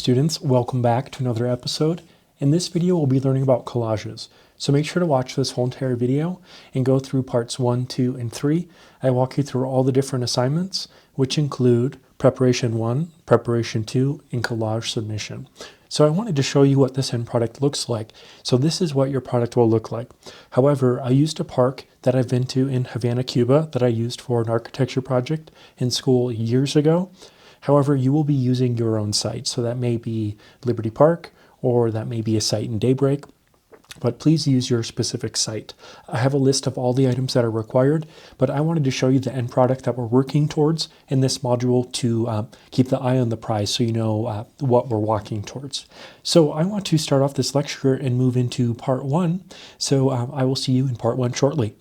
students, welcome back to another episode. In this video, we'll be learning about collages. So make sure to watch this whole entire video and go through parts 1, 2, and 3. I walk you through all the different assignments, which include preparation 1, preparation 2, and collage submission. So I wanted to show you what this end product looks like. So this is what your product will look like. However, I used a park that I've been to in Havana, Cuba that I used for an architecture project in school years ago. However, you will be using your own site. So that may be Liberty Park or that may be a site in Daybreak, but please use your specific site. I have a list of all the items that are required, but I wanted to show you the end product that we're working towards in this module to keep the eye on the prize so you know what we're walking towards. So I want to start off this lecture and move into part 1. So I will see you in part 1 shortly.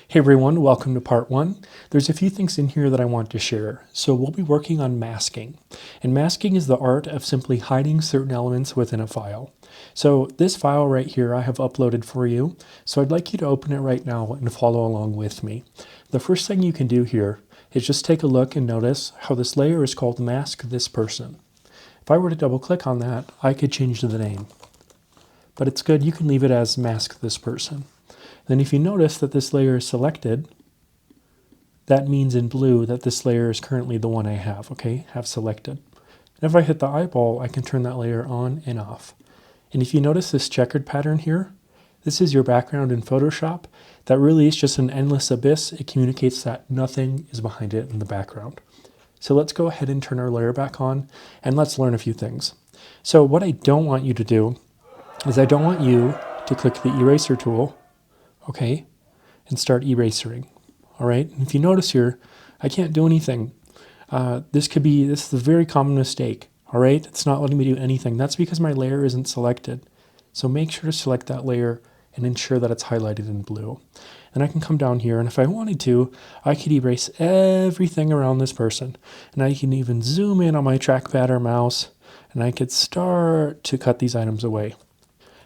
Hey everyone, welcome to part 1. There's a few things in here that I want to share. So we'll be working on masking. And masking is the art of simply hiding certain elements within a file. So this file right here I have uploaded for you. So I'd like you to open it right now and follow along with me. The first thing you can do here is just take a look and notice how this layer is called Mask This Person. If I were to double click on that, I could change the name. But it's good, you can leave it as Mask This Person. Then if you notice that this layer is selected, that means in blue that this layer is currently the one I have, okay? Have selected. And if I hit the eyeball, I can turn that layer on and off. And if you notice this checkered pattern here, this is your background in Photoshop. That really is just an endless abyss. It communicates that nothing is behind it in the background. So let's go ahead and turn our layer back on and let's learn a few things. So what I don't want you to do is I don't want you to click the eraser tool, okay, and start erasering. All right, and if you notice here, I can't do anything. This is a very common mistake. All right, it's not letting me do anything. That's because my layer isn't selected. So make sure to select that layer and ensure that it's highlighted in blue. And I can come down here, and if I wanted to, I could erase everything around this person. And I can even zoom in on my trackpad or mouse, and I could start to cut these items away.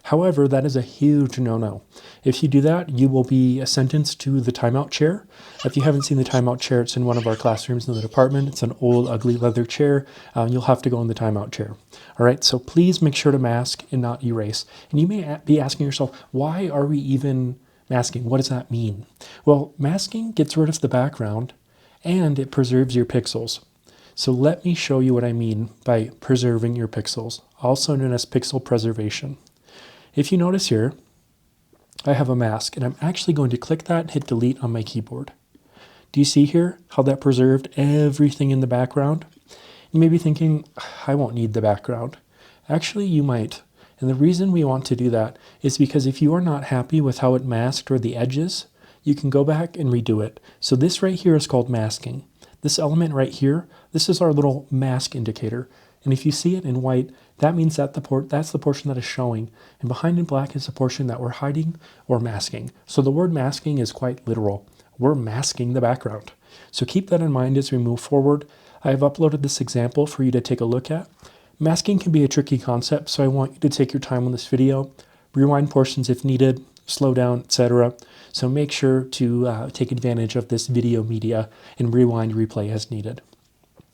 However, that is a huge no-no. If you do that, you will be sentenced to the timeout chair. If you haven't seen the timeout chair, it's in one of our classrooms in the department. It's an old, ugly leather chair. You'll have to go in the timeout chair. All right, so please make sure to mask and not erase. And you may be asking yourself, why are we even masking? What does that mean? Well, masking gets rid of the background and it preserves your pixels. So let me show you what I mean by preserving your pixels, also known as pixel preservation. If you notice here, I have a mask, and I'm actually going to click that and hit delete on my keyboard. Do you see here how that preserved everything in the background? You may be thinking, I won't need the background. Actually, you might. And the reason we want to do that is because if you are not happy with how it masked or the edges, you can go back and redo it. So this right here is called masking. This element right here, this is our little mask indicator. And if you see it in white, that means that that's the portion that is showing. And behind in black is the portion that we're hiding or masking. So the word masking is quite literal. We're masking the background. So keep that in mind as we move forward. I have uploaded this example for you to take a look at. Masking can be a tricky concept, so I want you to take your time on this video, rewind portions if needed, slow down, etc. So make sure to take advantage of this video media and rewind, replay as needed.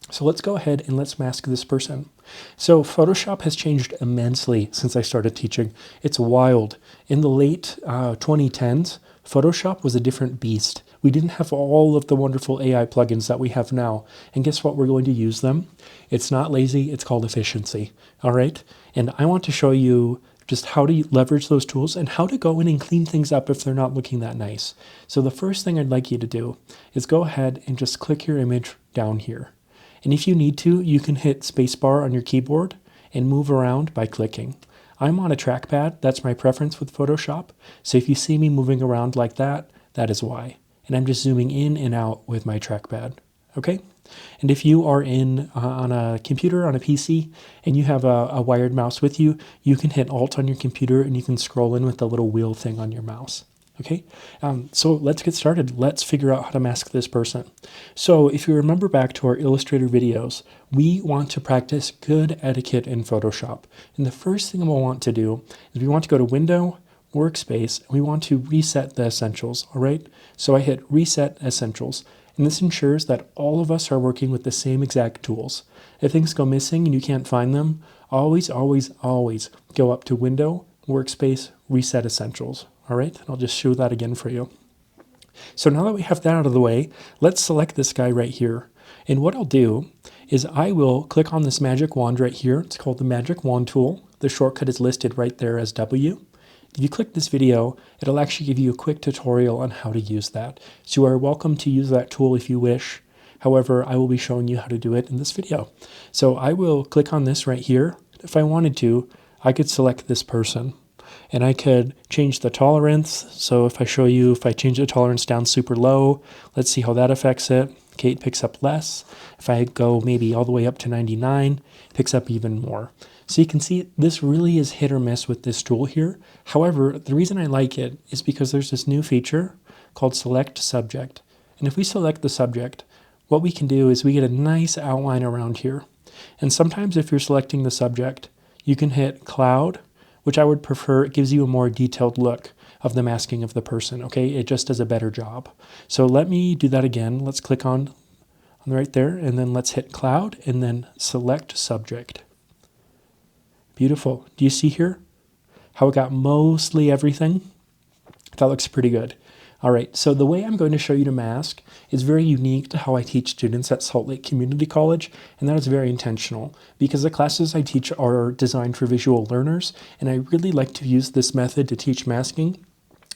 So let's go ahead and let's mask this person. So Photoshop has changed immensely since I started teaching. It's wild. In the late 2010s, Photoshop was a different beast. We didn't have all of the wonderful AI plugins that we have now. And guess what? We're going to use them. It's not lazy, it's called efficiency. All right? And I want to show you just how to leverage those tools and how to go in and clean things up if they're not looking that nice. So the first thing I'd like you to do is go ahead and just click your image down here. And if you need to, you can hit spacebar on your keyboard and move around by clicking. I'm on a trackpad. That's my preference with Photoshop. So if you see me moving around like that, that is why. And I'm just zooming in and out with my trackpad. Okay? And if you are on a computer, on a PC, and you have a wired mouse with you, you can hit Alt on your computer and you can scroll in with the little wheel thing on your mouse. Okay, so let's get started. Let's figure out how to mask this person. So if you remember back to our Illustrator videos, we want to practice good etiquette in Photoshop. And the first thing we'll want to do is we want to go to Window, Workspace, and we want to reset the essentials, all right? So I hit Reset Essentials. And this ensures that all of us are working with the same exact tools. If things go missing and you can't find them, always, always, always go up to Window, Workspace, Reset Essentials. All right, and I'll just show that again for you. So now that we have that out of the way, let's select this guy right here. And what I'll do is I will click on this magic wand right here. It's called the magic wand tool. The shortcut is listed right there as W. If you click this video, it'll actually give you a quick tutorial on how to use that. So you are welcome to use that tool if you wish. However, I will be showing you how to do it in this video. So I will click on this right here. If I wanted to, I could select this person. And I could change the tolerance. So if I show you, if I change the tolerance down super low, let's see how that affects it. Okay, it picks up less. If I go maybe all the way up to 99, it picks up even more. So you can see this really is hit or miss with this tool here. However, the reason I like it is because there's this new feature called Select Subject. And if we select the subject, what we can do is we get a nice outline around here. And sometimes if you're selecting the subject, you can hit Cloud, which I would prefer. It gives you a more detailed look of the masking of the person, okay? It just does a better job. So let me do that again. Let's click on right there, and then let's hit Cloud, and then Select Subject. Beautiful. Do you see here how it got mostly everything? That looks pretty good. All right, so the way I'm going to show you to mask is very unique to how I teach students at Salt Lake Community College, and that is very intentional because the classes I teach are designed for visual learners, and I really like to use this method to teach masking.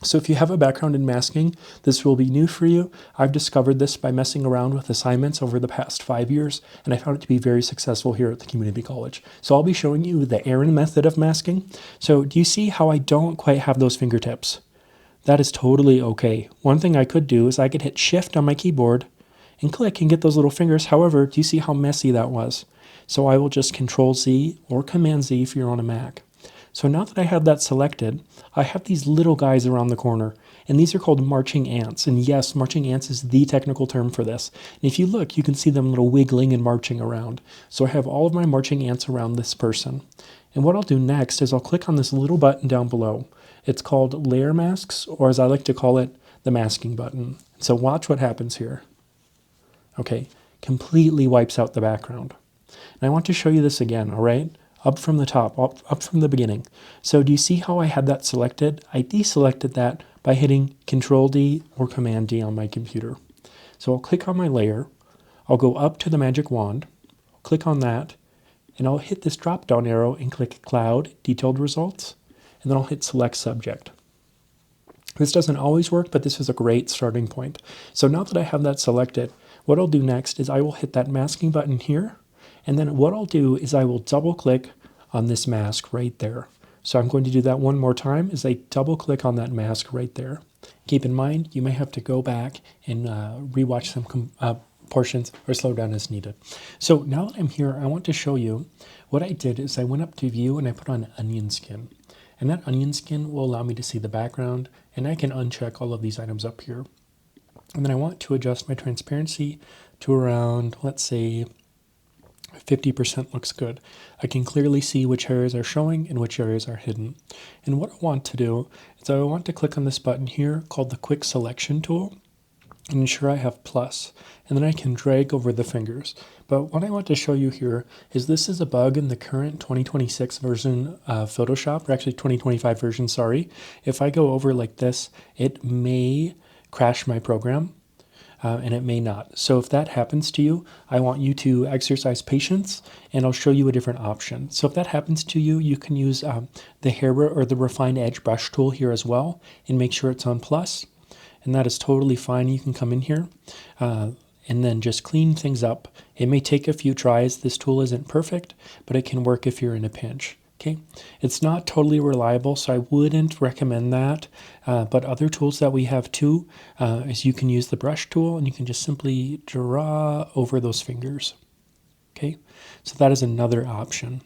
So if you have a background in masking, this will be new for you. I've discovered this by messing around with assignments over the past 5 years, and I found it to be very successful here at the community college. So I'll be showing you the Aaron method of masking. So do you see how I don't quite have those fingertips? That is totally okay. One thing I could do is I could hit Shift on my keyboard and click and get those little fingers. However, do you see how messy that was? So I will just Control Z or Command Z if you're on a Mac. So now that I have that selected, I have these little guys around the corner, and these are called marching ants. And yes, marching ants is the technical term for this. And if you look, you can see them little wiggling and marching around. So I have all of my marching ants around this person. And what I'll do next is I'll click on this little button down below. It's called Layer Masks, or as I like to call it, the masking button. So watch what happens here. Okay, completely wipes out the background. And I want to show you this again, all right? Up from the top, up from the beginning. So do you see how I had that selected? I deselected that by hitting Control D or Command D on my computer. So I'll click on my layer. I'll go up to the magic wand, click on that, and I'll hit this drop-down arrow and click Cloud, Detailed Results, and then I'll hit Select Subject. This doesn't always work, but this is a great starting point. So now that I have that selected, what I'll do next is I will hit that masking button here, and then what I'll do is I will double click on this mask right there. So I'm going to do that one more time as I double click on that mask right there. Keep in mind, you may have to go back and rewatch some portions or slow down as needed. So now that I'm here, I want to show you what I did is I went up to View and I put on Onion Skin. And that onion skin will allow me to see the background, and I can uncheck all of these items up here. And then I want to adjust my transparency to around, let's say, 50% looks good. I can clearly see which areas are showing and which areas are hidden. And what I want to do is I want to click on this button here called the Quick Selection tool and ensure I have plus. And then I can drag over the fingers. But what I want to show you here is this is a bug in the current 2026 version of Photoshop, or actually 2025 version, sorry. If I go over like this, it may crash my program. And it may not. So if that happens to you, I want you to exercise patience, and I'll show you a different option. So if that happens to you, you can use the hair or the Refine Edge brush tool here as well, and make sure it's on plus. And that is totally fine. You can come in here and then just clean things up. It may take a few tries. This tool isn't perfect, but it can work if you're in a pinch. Okay, it's not totally reliable, so I wouldn't recommend that. But other tools that we have too is you can use the brush tool and you can just simply draw over those fingers. Okay, so that is another option.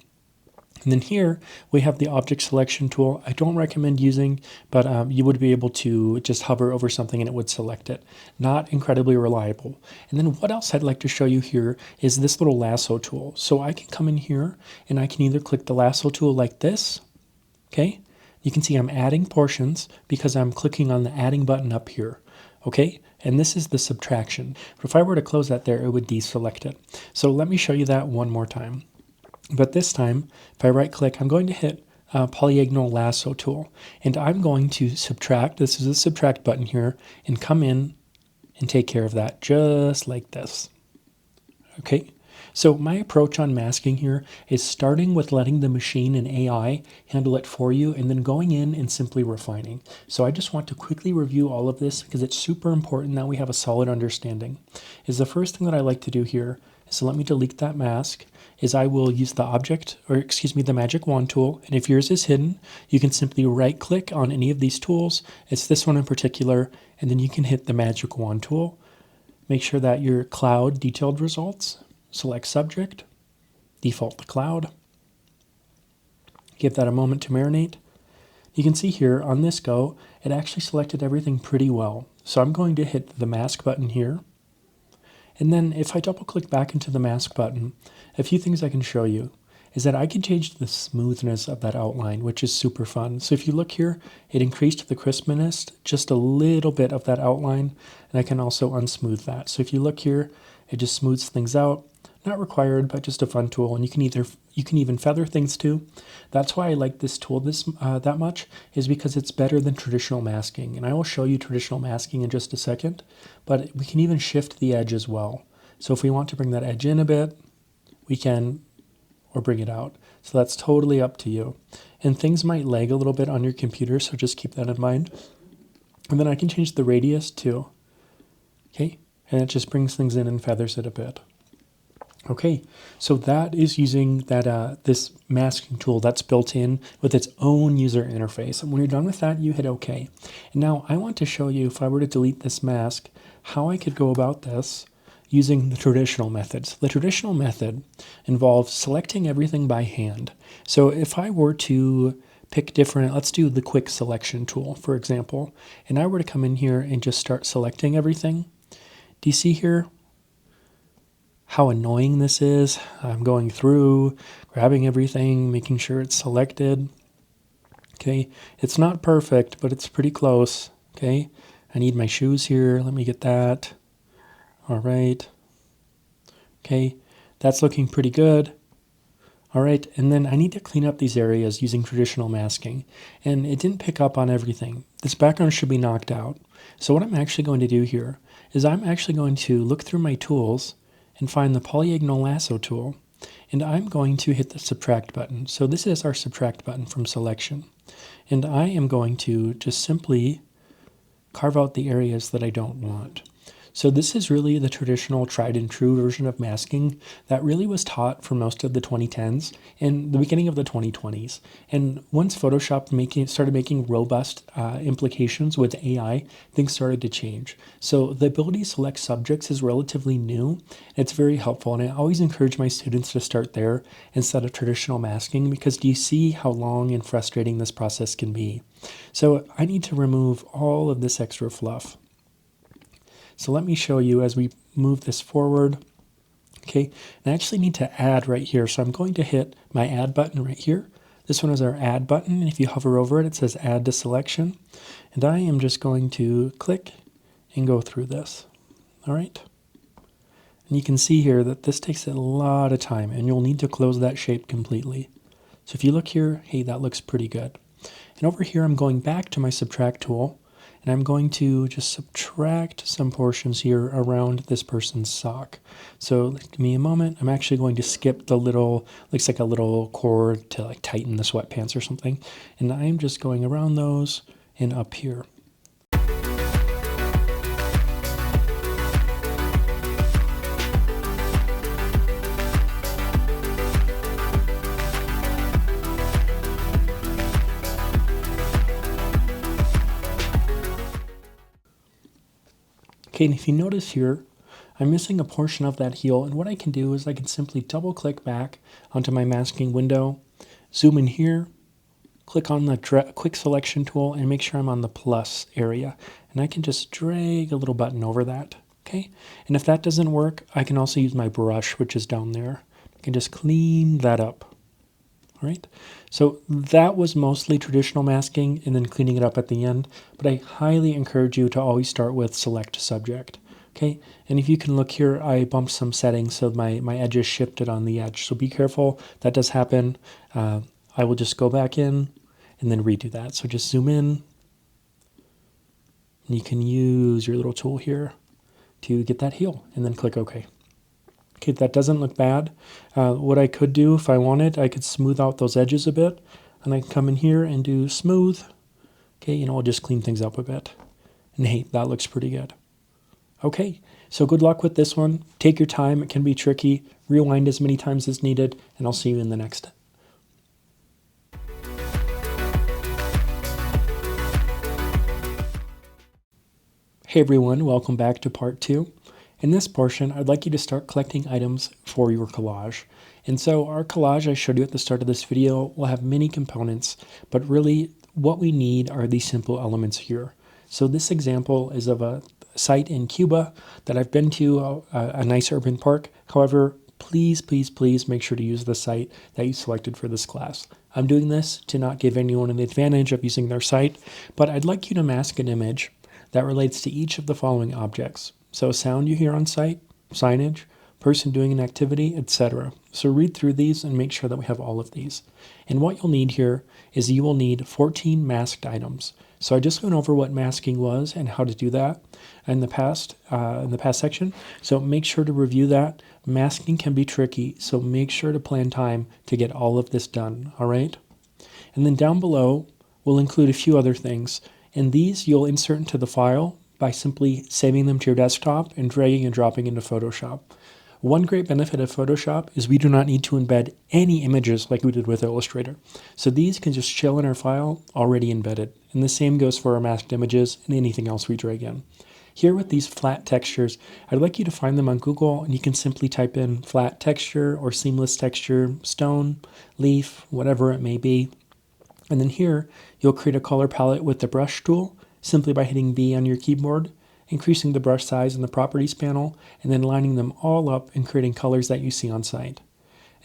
And then here we have the object selection tool. I don't recommend using, but you would be able to just hover over something and it would select it. Not incredibly reliable. And then what else I'd like to show you here is this little lasso tool. So I can come in here and I can either click the lasso tool like this. Okay, you can see I'm adding portions because I'm clicking on the adding button up here. Okay, and this is the subtraction. But if I were to close that there, it would deselect it. So let me show you that one more time. But this time, if I right click, I'm going to hit polygonal lasso tool, and I'm going to subtract. This is the subtract button here, and come in and take care of that just like this. Okay, so my approach on masking here is starting with letting the machine and AI handle it for you, and then going in and simply refining. So I just want to quickly review all of this because it's super important that we have a solid understanding. Is the first thing that I like to do here is to let me delete that mask, is I will use the magic wand tool, and if yours is hidden, you can simply right click on any of these tools. It's this one in particular, and then you can hit the magic wand tool. Make sure that your cloud detailed results, select subject, default to cloud. Give that a moment to marinate. You can see here on this go, it actually selected everything pretty well. So I'm going to hit the mask button here. And then if I double click back into the mask button, a few things I can show you is that I can change the smoothness of that outline, which is super fun. So if you look here, it increased the crispness just a little bit of that outline, and I can also unsmooth that. So if you look here, it just smooths things out. Not required, but just a fun tool, and you can even feather things too. That's why I like this tool that much, is because it's better than traditional masking. And I will show you traditional masking in just a second, but we can even shift the edge as well. So if we want to bring that edge in a bit, we can, or bring it out. So that's totally up to you. And things might lag a little bit on your computer, so just keep that in mind. And then I can change the radius too. Okay, and it just brings things in and feathers it a bit. Okay, so that is using that this masking tool that's built in with its own user interface. And when you're done with that, you hit OK. And now I want to show you, if I were to delete this mask, how I could go about this using the traditional methods. The traditional method involves selecting everything by hand. So if I were to pick different, let's do the quick selection tool, for example, and I were to come in here and just start selecting everything, do you see here how annoying this is? I'm going through, grabbing everything, making sure it's selected. Okay, it's not perfect, but it's pretty close. Okay, I need my shoes here. Let me get that. All right. Okay, that's looking pretty good. All right, and then I need to clean up these areas using traditional masking. And it didn't pick up on everything. This background should be knocked out. So what I'm actually going to do here is I'm actually going to look through my tools and find the polygonal lasso tool, and I'm going to hit the subtract button. So this is our subtract button from selection. And I am going to just simply carve out the areas that I don't want. So this is really the traditional tried and true version of masking that really was taught for most of the 2010s and the beginning of the 2020s. And once Photoshop started making robust implications with AI, things started to change. So the ability to select subjects is relatively new. It's very helpful, and I always encourage my students to start there instead of traditional masking, because do you see how long and frustrating this process can be? So I need to remove all of this extra fluff. So let me show you as we move this forward. Okay, and I actually need to add right here. So I'm going to hit my add button right here. This one is our add button, and if you hover over it, it says add to selection. And I am just going to click and go through this. All right. And you can see here that this takes a lot of time, and you'll need to close that shape completely. So if you look here, hey, that looks pretty good. And over here, I'm going back to my subtract tool, and I'm going to just subtract some portions here around this person's sock. So give me a moment. I'm actually going to skip the little, looks like a little cord to like tighten the sweatpants or something. And I'm just going around those and up here. Okay, and if you notice here, I'm missing a portion of that heel, and what I can do is I can simply double click back onto my masking window, zoom in here, click on the quick selection tool, and make sure I'm on the plus area. And I can just drag a little button over that, okay? And if that doesn't work, I can also use my brush, which is down there. I can just clean that up. All right, so that was mostly traditional masking and then cleaning it up at the end, but I highly encourage you to always start with select subject. Okay, and if you can look here, I bumped some settings so my edges shifted on the edge. So be careful, that does happen. I will just go back in and then redo that. So just zoom in, and you can use your little tool here to get that heel, and then click OK. Okay, that doesn't look bad. What I could do if I wanted, I could smooth out those edges a bit, and I can come in here and do smooth. Okay, I'll just clean things up a bit. And hey, that looks pretty good. Okay, so good luck with this one. Take your time, it can be tricky. Rewind as many times as needed, and I'll see you in the next. Hey everyone, welcome back to part 2. In this portion, I'd like you to start collecting items for your collage. And so our collage I showed you at the start of this video will have many components, but really what we need are these simple elements here. So this example is of a site in Cuba that I've been to, a nice urban park. However, please, please, please make sure to use the site that you selected for this class. I'm doing this to not give anyone an advantage of using their site, but I'd like you to mask an image that relates to each of the following objects. So sound you hear on site, signage, person doing an activity, etc. So read through these and make sure that we have all of these. And what you'll need here is you will need 14 masked items. So I just went over what masking was and how to do that in the past section. So make sure to review that. Masking can be tricky, so make sure to plan time to get all of this done, all right? And then down below, we'll include a few other things. And these you'll insert into the file by simply saving them to your desktop and dragging and dropping into Photoshop. One great benefit of Photoshop is we do not need to embed any images like we did with Illustrator. So these can just chill in our file already embedded. And the same goes for our masked images and anything else we drag in. Here with these flat textures, I'd like you to find them on Google, and you can simply type in flat texture or seamless texture, stone, leaf, whatever it may be. And then here, you'll create a color palette with the brush tool simply by hitting B on your keyboard, increasing the brush size in the properties panel, and then lining them all up and creating colors that you see on site.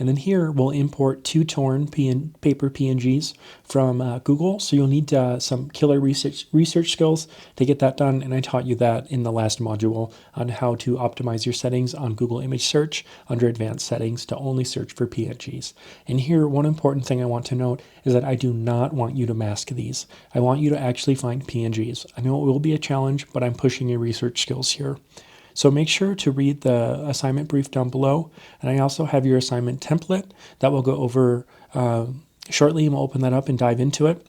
And then here, we'll import 2 torn paper PNGs from Google. So you'll need some killer research skills to get that done. And I taught you that in the last module on how to optimize your settings on Google Image Search under Advanced Settings to only search for PNGs. And here, one important thing I want to note is that I do not want you to mask these. I want you to actually find PNGs. I know it will be a challenge, but I'm pushing your research skills here. So make sure to read the assignment brief down below. And I also have your assignment template that we'll go over shortly, and we'll open that up and dive into it.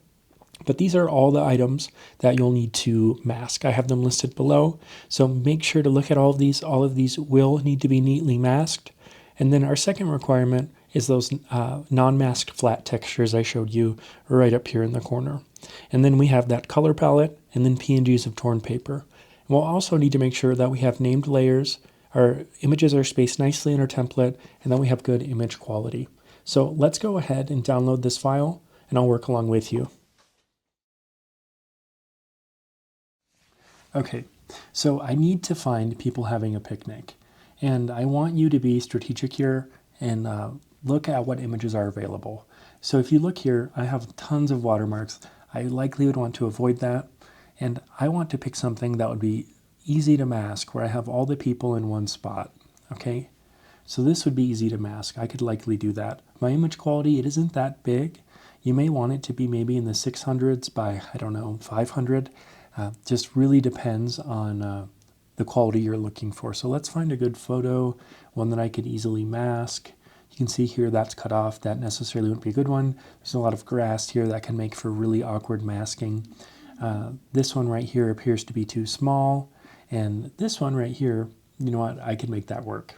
But these are all the items that you'll need to mask. I have them listed below. So make sure to look at all of these. All of these will need to be neatly masked. And then our second requirement is those non-masked flat textures I showed you right up here in the corner. And then we have that color palette and then PNGs of torn paper. We'll also need to make sure that we have named layers, our images are spaced nicely in our template, and that we have good image quality. So let's go ahead and download this file, and I'll work along with you. Okay, so I need to find people having a picnic, and I want you to be strategic here and look at what images are available. So if you look here, I have tons of watermarks. I likely would want to avoid that. And I want to pick something that would be easy to mask, where I have all the people in one spot, okay? So this would be easy to mask. I could likely do that. My image quality, it isn't that big. You may want it to be maybe in the 600s by, 500. Just really depends on the quality you're looking for. So let's find a good photo, one that I could easily mask. You can see here that's cut off. That necessarily wouldn't be a good one. There's a lot of grass here that can make for really awkward masking. This one right here appears to be too small, and this one right here, you know what, I can make that work.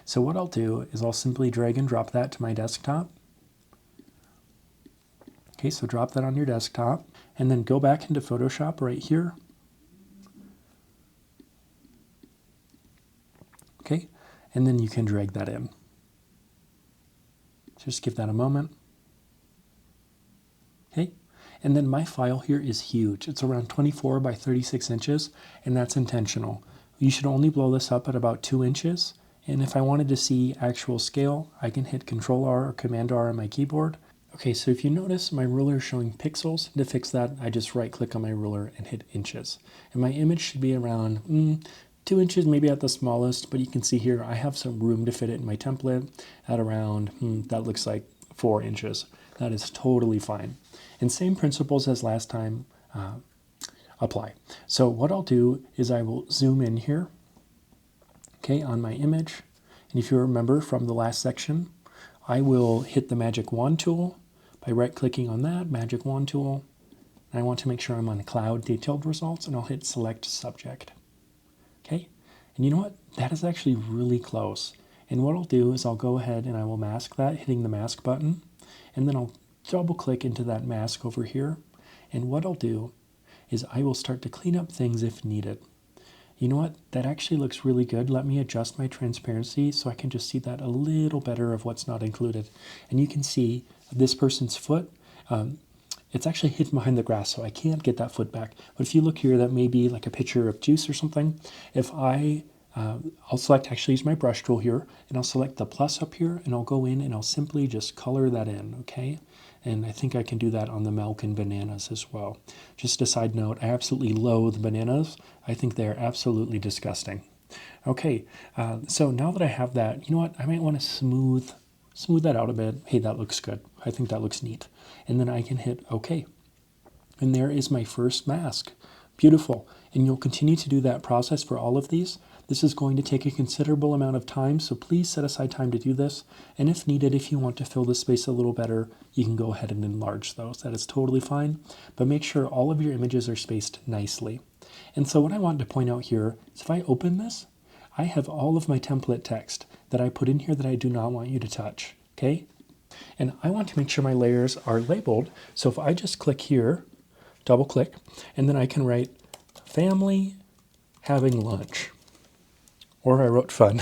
So what I'll do is I'll simply drag and drop that to my desktop. Okay, so drop that on your desktop, and then go back into Photoshop right here. Okay, and then you can drag that in. Just give that a moment. Okay. And then my file here is huge. It's around 24 by 36 inches, and that's intentional. You should only blow this up at about 2 inches. And if I wanted to see actual scale, I can hit Control R or Command R on my keyboard, Okay, so if you notice my ruler is showing pixels, to fix that, I just right click on my ruler and hit inches. And my image should be around 2 inches, maybe at the smallest, but you can see here I have some room to fit it in my template at around, that looks like 4 inches. That is totally fine. And same principles as last time apply. So what I'll do is I will zoom in here, okay, on my image. And if you remember from the last section, I will hit the magic wand tool by right-clicking on that, magic wand tool. And I want to make sure I'm on cloud detailed results, and I'll hit select subject. Okay, and you know what? That is actually really close. And what I'll do is I'll go ahead and I will mask that, hitting the mask button, and then I'll double click into that mask over here. And what I'll do is I will start to clean up things if needed. You know what? That actually looks really good. Let me adjust my transparency so I can just see that a little better of what's not included. And you can see this person's foot. It's actually hidden behind the grass, so I can't get that foot back. But if you look here, that may be like a picture of juice or something. If I'll select, actually use my brush tool here, and I'll select the plus up here, and I'll go in and I'll simply just color that in, okay? And I think I can do that on the milk and bananas as well. Just a side note, I absolutely loathe bananas. I think they're absolutely disgusting. Okay, so now that I have that, you know what? I might want to smooth that out a bit. Hey, that looks good. I think that looks neat. And then I can hit OK. And there is my first mask. Beautiful. And you'll continue to do that process for all of these. This is going to take a considerable amount of time, so please set aside time to do this. And if needed, if you want to fill the space a little better, you can go ahead and enlarge those. That is totally fine. But make sure all of your images are spaced nicely. And so what I want to point out here is if I open this, I have all of my template text that I put in here that I do not want you to touch, okay? And I want to make sure my layers are labeled. So if I just click here, double click, and then I can write family having lunch. Or I wrote fun.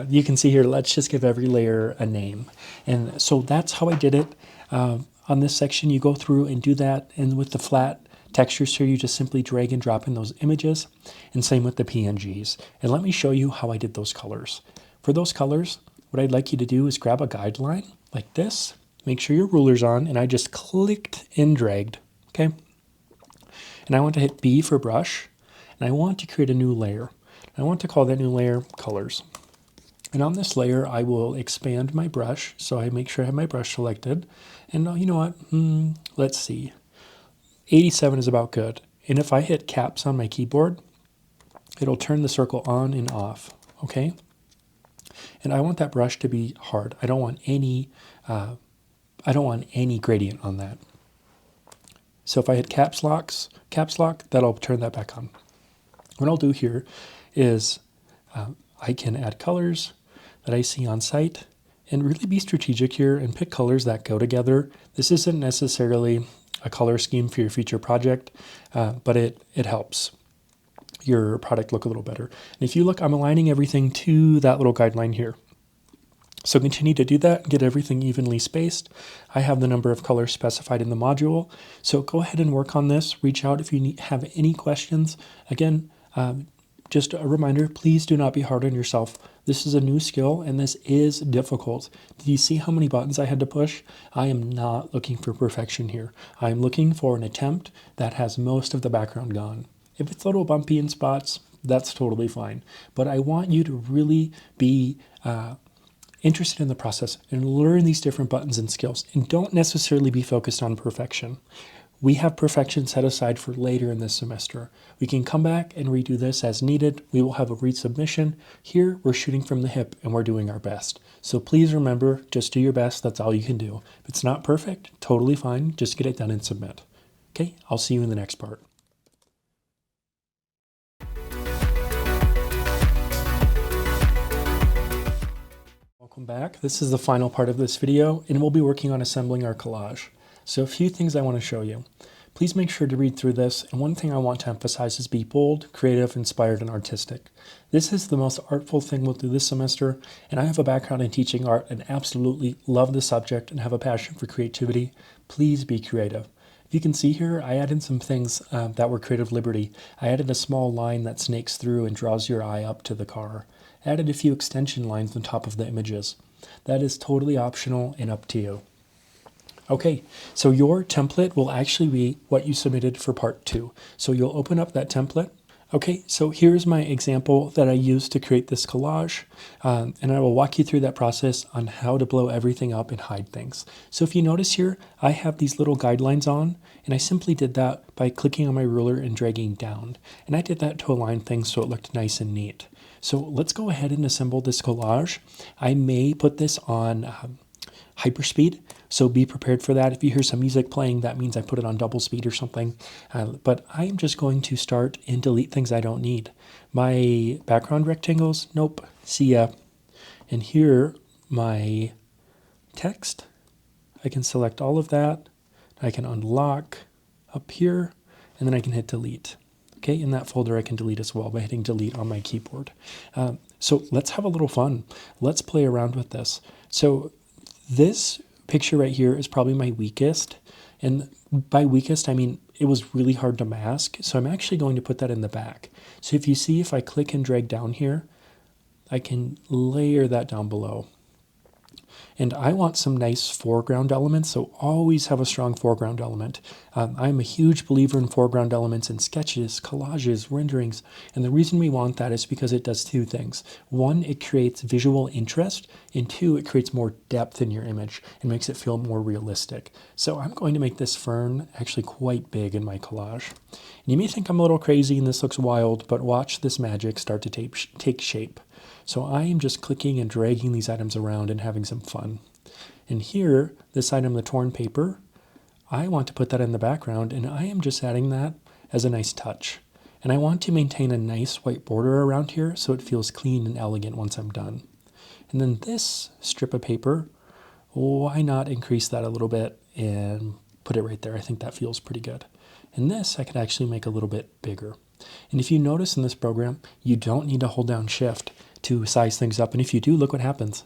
You can see here, let's just give every layer a name. And so that's how I did it. On this section, you go through and do that. And with the flat textures here, you just simply drag and drop in those images. And same with the PNGs. And let me show you how I did those colors. For those colors, what I'd like you to do is grab a guideline like this. Make sure your ruler's on. And I just clicked and dragged. Okay. And I want to hit B for brush. And I want to create a new layer. I want to call that new layer colors. And on this layer, I will expand my brush. So I make sure I have my brush selected. And you know what? Let's see. 87 is about good. And if I hit caps on my keyboard, it'll turn the circle on and off. Okay? And I want that brush to be hard. I don't want any gradient on that. So if I hit caps lock, that'll turn that back on. What I'll do here is I can add colors that I see on site and really be strategic here and pick colors that go together. This isn't necessarily a color scheme for your future project, but it helps your product look a little better. And if you look, I'm aligning everything to that little guideline here. So continue to do that and get everything evenly spaced. I have the number of colors specified in the module. So go ahead and work on this. Reach out if you have any questions. Again, just a reminder, please do not be hard on yourself. This is a new skill and this is difficult. Do you see how many buttons I had to push? I am not looking for perfection here. I am looking for an attempt that has most of the background gone. If it's a little bumpy in spots, that's totally fine. But I want you to really be interested in the process and learn these different buttons and skills, and don't necessarily be focused on perfection. We have perfection set aside for later in this semester. We can come back and redo this as needed. We will have a resubmission. Here, we're shooting from the hip and we're doing our best. So please remember, just do your best. That's all you can do. If it's not perfect, totally fine. Just get it done and submit. Okay, I'll see you in the next part. Welcome back. This is the final part of this video, and we'll be working on assembling our collage. So a few things I want to show you. Please make sure to read through this, and one thing I want to emphasize is be bold, creative, inspired, and artistic. This is the most artful thing we'll do this semester, and I have a background in teaching art and absolutely love the subject and have a passion for creativity. Please be creative. If you can see here, I added some things that were creative liberty. I added a small line that snakes through and draws your eye up to the car. I added a few extension lines on top of the images. That is totally optional and up to you. Okay, so your template will actually be what you submitted for part 2. So you'll open up that template. Okay, so here's my example that I used to create this collage, and I will walk you through that process on how to blow everything up and hide things. So if you notice here, I have these little guidelines on, and I simply did that by clicking on my ruler and dragging down. And I did that to align things so it looked nice and neat. So let's go ahead and assemble this collage. I may put this on hyperspeed, so be prepared for that. If you hear some music playing, that means I put it on double speed or something. But I'm just going to start and delete things I don't need. My background rectangles, nope, see ya. And here, my text, I can select all of that. I can unlock up here, and then I can hit delete. Okay, in that folder I can delete as well by hitting delete on my keyboard. So let's have a little fun. Let's play around with this. So this picture right here is probably my weakest. And by weakest, I mean it was really hard to mask. So I'm actually going to put that in the back. So if you see, if I click and drag down here, I can layer that down below. And I want some nice foreground elements, so always have a strong foreground element. I'm a huge believer in foreground elements in sketches, collages, renderings, and the reason we want that is because it does two things. One, it creates visual interest, and two, it creates more depth in your image and makes it feel more realistic. So I'm going to make this fern actually quite big in my collage. And you may think I'm a little crazy and this looks wild, but watch this magic start to take shape. So I am just clicking and dragging these items around and having some fun. And here, this item, the torn paper, I want to put that in the background, and I am just adding that as a nice touch. And I want to maintain a nice white border around here so it feels clean and elegant once I'm done. And then this strip of paper, why not increase that a little bit and put it right there? I think that feels pretty good. And this I could actually make a little bit bigger. And if you notice in this program, you don't need to hold down Shift to size things up. And if you do, look what happens.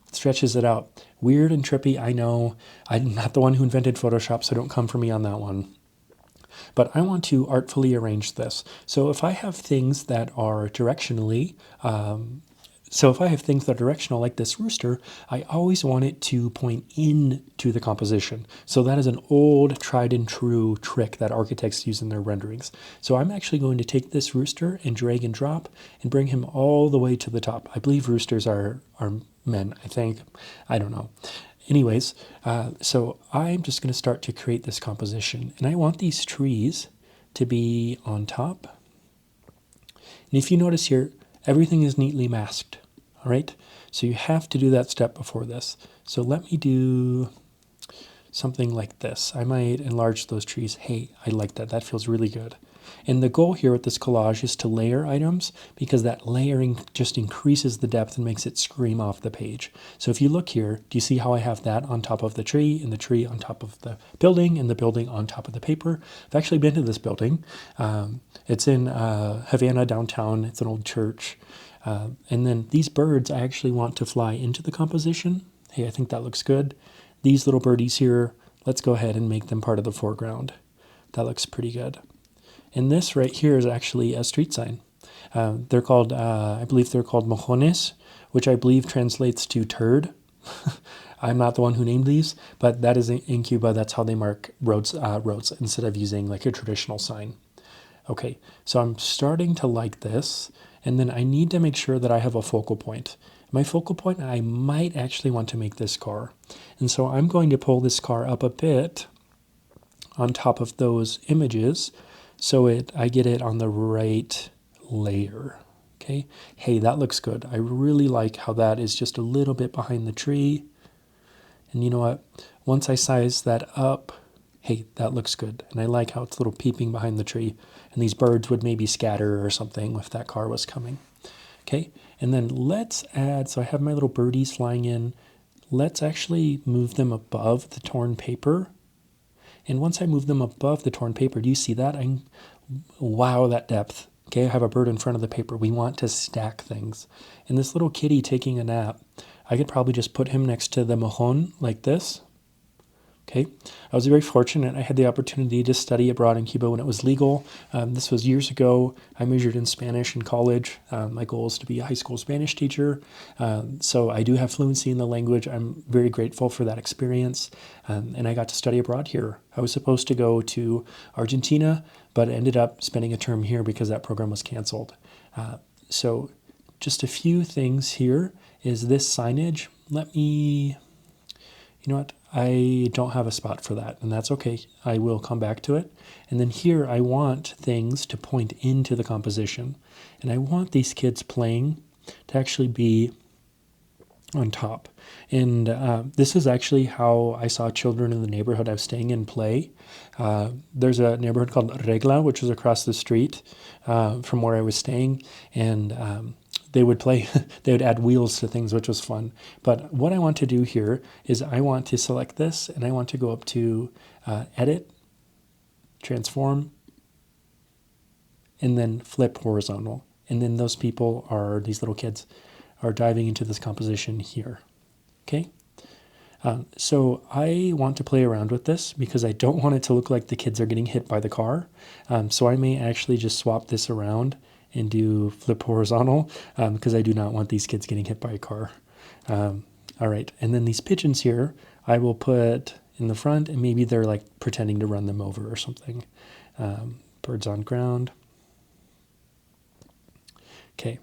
It stretches it out. Weird and trippy, I know. I'm not the one who invented Photoshop, so don't come for me on that one. But I want to artfully arrange this. So if I have things that are directionally, like this rooster, I always want it to point into the composition. So that is an old tried and true trick that architects use in their renderings. So I'm actually going to take this rooster and drag and drop and bring him all the way to the top. I believe roosters are men, I think. I don't know. Anyways, so I'm just going to start to create this composition. And I want these trees to be on top. And if you notice here, everything is neatly masked. All right, so you have to do that step before this. So let me do something like this. I might enlarge those trees. Hey, I like that. That feels really good. And the goal here with this collage is to layer items because that layering just increases the depth and makes it scream off the page. So if you look here, do you see how I have that on top of the tree and the tree on top of the building and the building on top of the paper? I've actually been to this building. It's in Havana downtown. It's an old church. And then these birds, I actually want to fly into the composition. Hey, I think that looks good. These little birdies here, let's go ahead and make them part of the foreground. That looks pretty good. And this right here is actually a street sign. They're called, I believe they're called mojones, which I believe translates to turd. I'm not the one who named these, but that is in Cuba. That's how they mark roads instead of using like a traditional sign. Okay, so I'm starting to like this, and then I need to make sure that I have a focal point. My focal point, I might actually want to make this car. And so I'm going to pull this car up a bit on top of those images so I get it on the right layer. Okay, hey, that looks good. I really like how that is just a little bit behind the tree. And you know what? Once I size that up, hey, that looks good. And I like how it's a little peeping behind the tree. And these birds would maybe scatter or something if that car was coming. Okay, and then let's add, so I have my little birdies flying in. Let's actually move them above the torn paper. And once I move them above the torn paper, do you see that? Wow, that depth. Okay, I have a bird in front of the paper. We want to stack things. And this little kitty taking a nap, I could probably just put him next to the mojon like this. Okay, I was very fortunate. I had the opportunity to study abroad in Cuba when it was legal. This was years ago. I majored in Spanish in college. My goal is to be a high school Spanish teacher. So I do have fluency in the language. I'm very grateful for that experience. And I got to study abroad here. I was supposed to go to Argentina, but ended up spending a term here because that program was canceled. So just a few things here is this signage. You know what? I don't have a spot for that, and that's okay. I will come back to it. And then here I want things to point into the composition. And I want these kids playing to actually be on top. And this is actually how I saw children in the neighborhood I was staying in play. There's a neighborhood called Regla, which is across the street from where I was staying. And they would play, they would add wheels to things, which was fun. But what I want to do here is I want to select this and I want to go up to Edit, Transform, and then Flip Horizontal. And then those people are, these little kids, are diving into this composition here. Okay? So I want to play around with this because I don't want it to look like the kids are getting hit by the car. So I may actually just swap this around and do flip horizontal because I do not want these kids getting hit by a car. All right, and then these pigeons here, I will put in the front, and maybe they're like pretending to run them over or something. Birds on ground. Okay.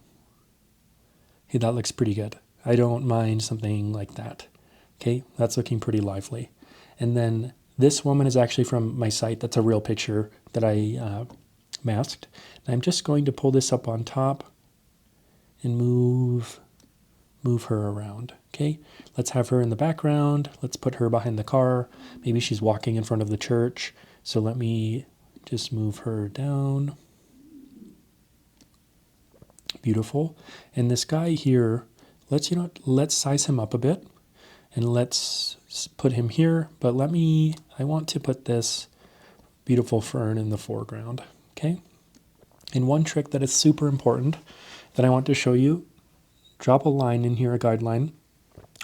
Hey, that looks pretty good. I don't mind something like that. Okay, that's looking pretty lively. And then this woman is actually from my site. That's a real picture that I masked. And I'm just going to pull this up on top and move her around. Okay, let's have her in the background. Let's put her behind the car. Maybe she's walking in front of the church. So let me just move her down. Beautiful. And this guy here, let's size him up a bit and let's put him here. But I want to put this beautiful fern in the foreground. Okay. And one trick that is super important that I want to show you, drop a line in here, a guideline.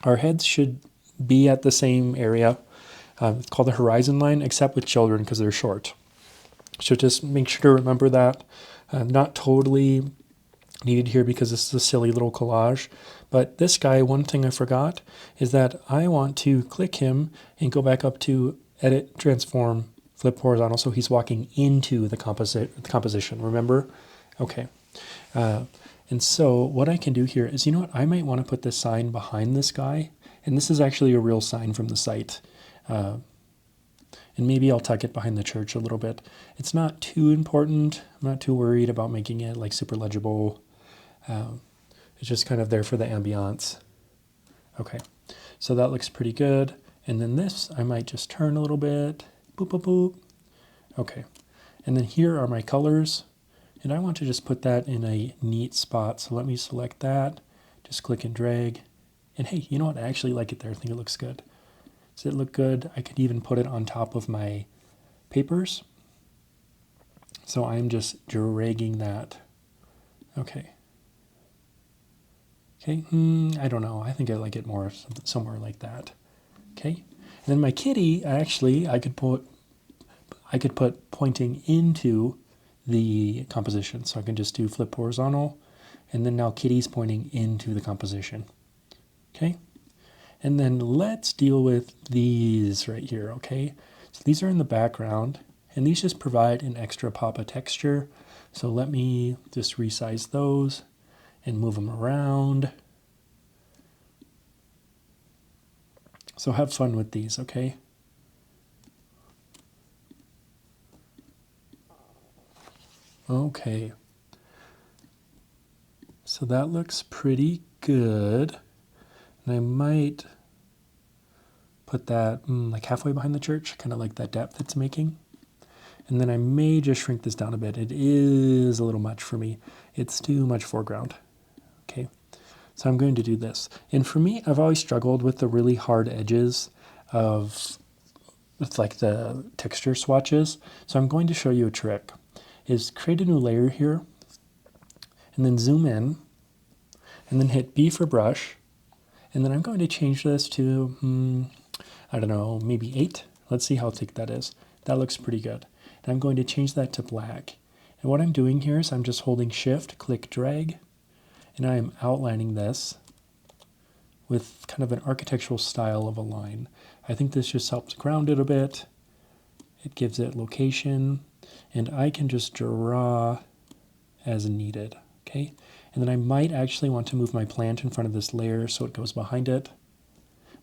Our heads should be at the same area. It's called the horizon line, except with children because they're short. So just make sure to remember that. Not totally needed here because this is a silly little collage. But this guy, one thing I forgot is that I want to click him and go back up to Edit, Transform, Flip Horizontal, so he's walking into the composition, remember? Okay. And so what I can do here is, I might want to put this sign behind this guy. And this is actually a real sign from the site. And maybe I'll tuck it behind the church a little bit. It's not too important. I'm not too worried about making it like super legible. It's just kind of there for the ambiance. Okay, so that looks pretty good. And then this, I might just turn a little bit. Boop, boop, boop. Okay, and then here are my colors. And I want to just put that in a neat spot. So let me select that. Just click and drag. And hey, you know what? I actually like it there. I think it looks good. Does it look good? I could even put it on top of my papers. So I'm just dragging that. Okay. Okay, I don't know. I think I like it more somewhere like that. Okay. And then my kitty, actually, I could put pointing into the composition. So I can just do flip horizontal, and then now kitty's pointing into the composition. Okay. And then let's deal with these right here, okay? So these are in the background, and these just provide an extra pop of texture. So let me just resize those and move them around. So have fun with these, okay? Okay. So that looks pretty good. And I might put that like halfway behind the church, kind of like that depth it's making. And then I may just shrink this down a bit. It is a little much for me. It's too much foreground. Okay, so I'm going to do this. And for me, I've always struggled with the really hard edges of like the texture swatches. So I'm going to show you a trick. Is create a new layer here, and then zoom in, and then hit B for brush. And then I'm going to change this to I don't know, maybe 8. Let's see how thick that is. That looks pretty good. And I'm going to change that to black. And what I'm doing here is I'm just holding Shift, click, drag, and I am outlining this with kind of an architectural style of a line. I think this just helps ground it a bit. It gives it location, and I can just draw as needed, okay? And then I might actually want to move my plant in front of this layer so it goes behind it,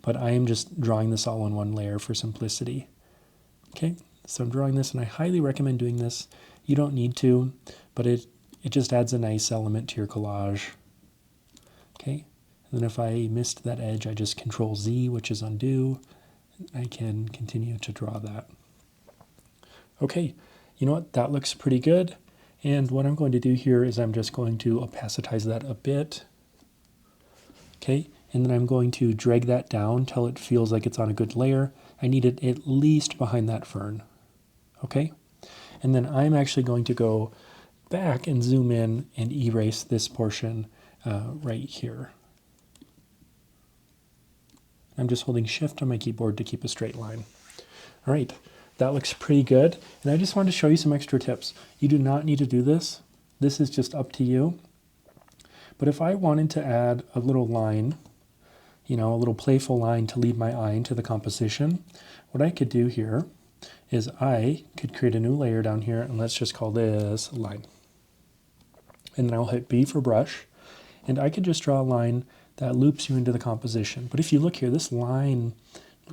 but I am just drawing this all in one layer for simplicity. Okay, so I'm drawing this, and I highly recommend doing this. You don't need to, but it just adds a nice element to your collage. Okay, and then if I missed that edge, I just Control Z, which is undo. I can continue to draw that. Okay, you know what? That looks pretty good. And what I'm going to do here is I'm just going to opacitize that a bit. Okay, and then I'm going to drag that down till it feels like it's on a good layer. I need it at least behind that fern. Okay, and then I'm actually going to go back and zoom in and erase this portion right here. I'm just holding Shift on my keyboard to keep a straight line. All right, that looks pretty good. And I just wanted to show you some extra tips. You do not need to do this. This is just up to you. But if I wanted to add a little line, you know, a little playful line to lead my eye into the composition, what I could do here is I could create a new layer down here, and let's just call this line. And then I'll hit B for brush, and I could just draw a line that loops you into the composition. But if you look here, this line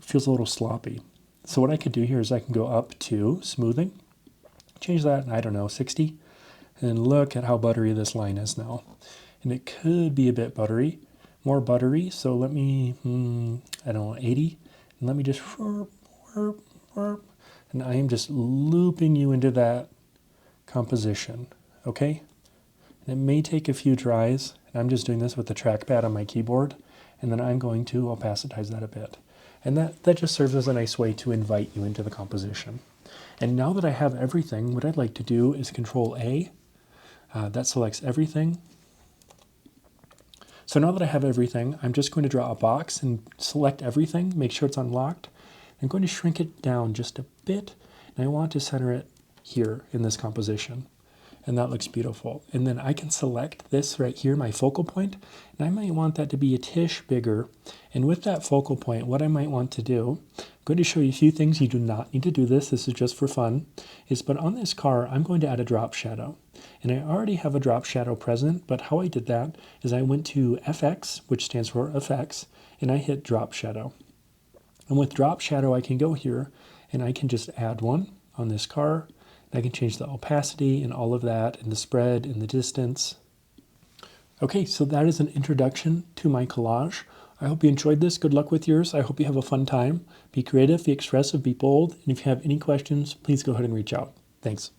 feels a little sloppy. So what I could do here is I can go up to smoothing, change that, I don't know, 60, and look at how buttery this line is now. And it could be a bit buttery, more buttery, so let me, I don't know, 80, and let me just, and I am just looping you into that composition, okay? And it may take a few tries, and I'm just doing this with the trackpad on my keyboard, and then I'm going to opacitize that a bit. And that just serves as a nice way to invite you into the composition. And now that I have everything, what I'd like to do is Control A. That selects everything. So now that I have everything, I'm just going to draw a box and select everything, make sure it's unlocked. I'm going to shrink it down just a bit, and I want to center it here in this composition. And that looks beautiful. And then I can select this right here, my focal point, and I might want that to be a tish bigger. And with that focal point, what I might want to do, I'm going to show you a few things. You do not need to do this. This is just for fun. But on this car, I'm going to add a drop shadow. And I already have a drop shadow present, but how I did that is I went to FX, which stands for Effects, and I hit drop shadow. And with drop shadow, I can go here and I can just add one on this car. I can change the opacity and all of that, and the spread and the distance. Okay, so that is an introduction to my collage. I hope you enjoyed this. Good luck with yours. I hope you have a fun time. Be creative, be expressive, be bold. And if you have any questions, please go ahead and reach out. Thanks.